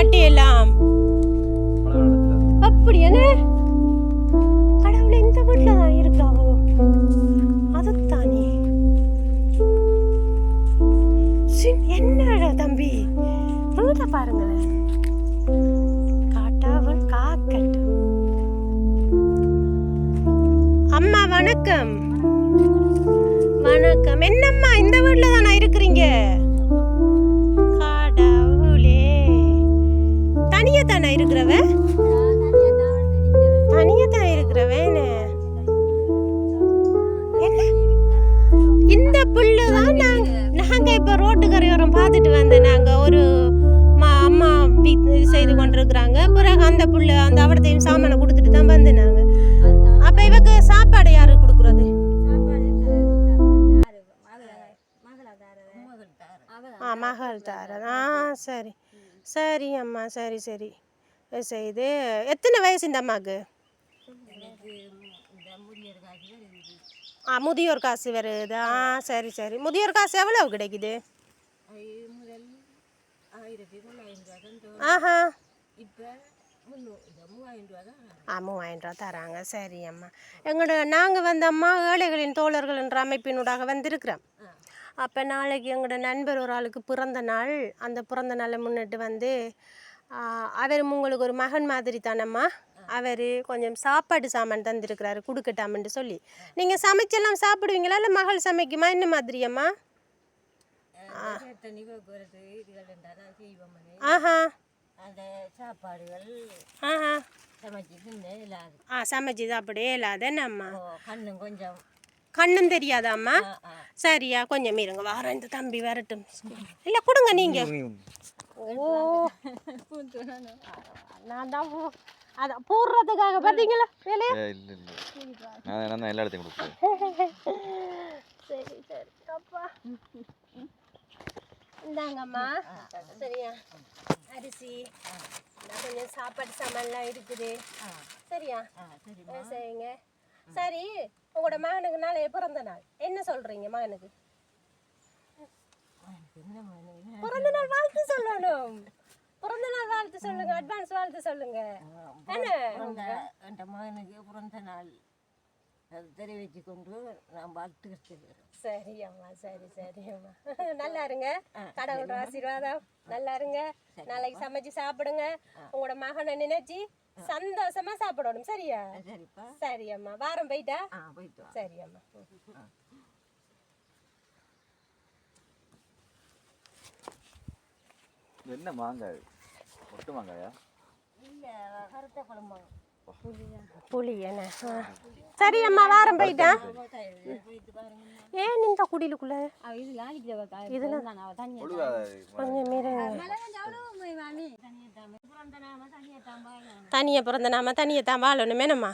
கட்டையெல்லாம் அப்படி என்ன கடவுளை இந்த வீட்டுல தான் இருக்காவோ அதுதானே என்ன தம்பி வீட்டை பாருங்களேன் காட்டாவள் காக்கட்டும். அம்மா வணக்கம். வணக்கம். என்னம்மா இந்த வீட்டுல தானே இருக்கிறீங்க? கடவுளே தனியா தானே இருக்கிறவ? தனியா தான் இருக்கிறவன். என்ன இந்த புல்லுதான் நாங்க இப்ப ரோட்டு கரையோரம் பார்த்துட்டு வந்தேன். நாங்க ஒரு அம்மா செய்து கொண்டிருக்கிறாங்க. பிறகு அந்த புல்லு அந்த அவடத்தையும் சாமானை கொடுத்துட்டு தான் வந்தேன் நாங்க. அப்ப இவக்கு சாப்பாடு யாரு கொடுக்குறது? மகள் தாரா. சரி சரி அம்மா. சரி சரி செய்து எத்தனை வயசு இந்த அம்மாவுக்கு? முதியோர் காசு வருது. சரி சரி. முதியோர் காசு எவ்வளவு கிடைக்குது? ஆஹா 3000 ரூபா தராங்க. சரி அம்மா. நாங்கள் வந்து அம்மா ஏழைகளின் தோழர்கள் என்ற அமைப்பினூடாக வந்திருக்கிறோம். அப்போ நாளைக்கு எங்களோட நண்பர் ஒரு ஆளுக்கு பிறந்த நாள். அந்த பிறந்த நாளை முன்னிட்டு வந்து அவர் உங்களுக்கு ஒரு மகன் மாதிரி தானம்மா. அவர் கொஞ்சம் சாப்பாடு சாமான் தந்திருக்கிறாரு கொடுக்கட்டாமன்னு சொல்லி. நீங்கள் சமைச்செல்லாம் சாப்பிடுவீங்களா இல்லை மகள் சமைக்குமா என்ன மாதிரியம்மா? ஆஹா சமைச்சு சாப்பிடவே இல்லாத நம்மா கண்ணும் தெரியாதாம்மா? சரியா கொஞ்சம் இருங்க வாரம் இந்த தம்பி வரட்டும். இல்லை கொடுங்க நீங்க. ஓ நான் தான் அதான் போடுறதுக்காக பார்த்தீங்களா வேலையா? எல்லா இடத்தையும் கொடுப்பேன். சரி சரி அப்பா இந்தாங்கம்மா. சரியா அரிசி கொஞ்சம் சாப்பாடு சாமான்லாம் இருக்குது. சரியா சரிங்க. சரி உங்களோட மகனுக்கு நாளைய பிறந்த நாள் என்ன சொல்றீங்க? மகனுக்கு பிறந்த நாள் வாழ்த்து சொல்லணும். பிறந்த நாள் வாழ்த்து சொல்லுங்க. அட்வான்ஸ் வாழ்த்து சொல்லுங்க. என்ன மகனுக்கு பிறந்த நாள் தெரிவிச்சு கொண்டு நான் வாழ்த்துக்கிறேன். சரி அம்மா. சரி சரி அம்மா. நல்லா இருங்க. கடவுளோட ஆசீர்வாதம். நல்லா இருங்க. நாளைக்கு சமைச்சு சாப்பிடுங்க. உங்களோட மகனை நினைச்சு சந்தோஷமா சாப்பிடணும். சரியா? சரி அம்மா. வாரம் போயிட்டா? சரி அம்மா. என்ன மாங்காய்? ஒட்டு மாங்காயா? இல்ல கருத்த குழம்பு புளி. என்ன சரி அம்மா வாரம் போயிட்டா? ஏன் இந்த குடிலுக்குள்ள கொஞ்சம் தனியா பிறந்த நாம தனியா தான் வாழணும். என்னம்மா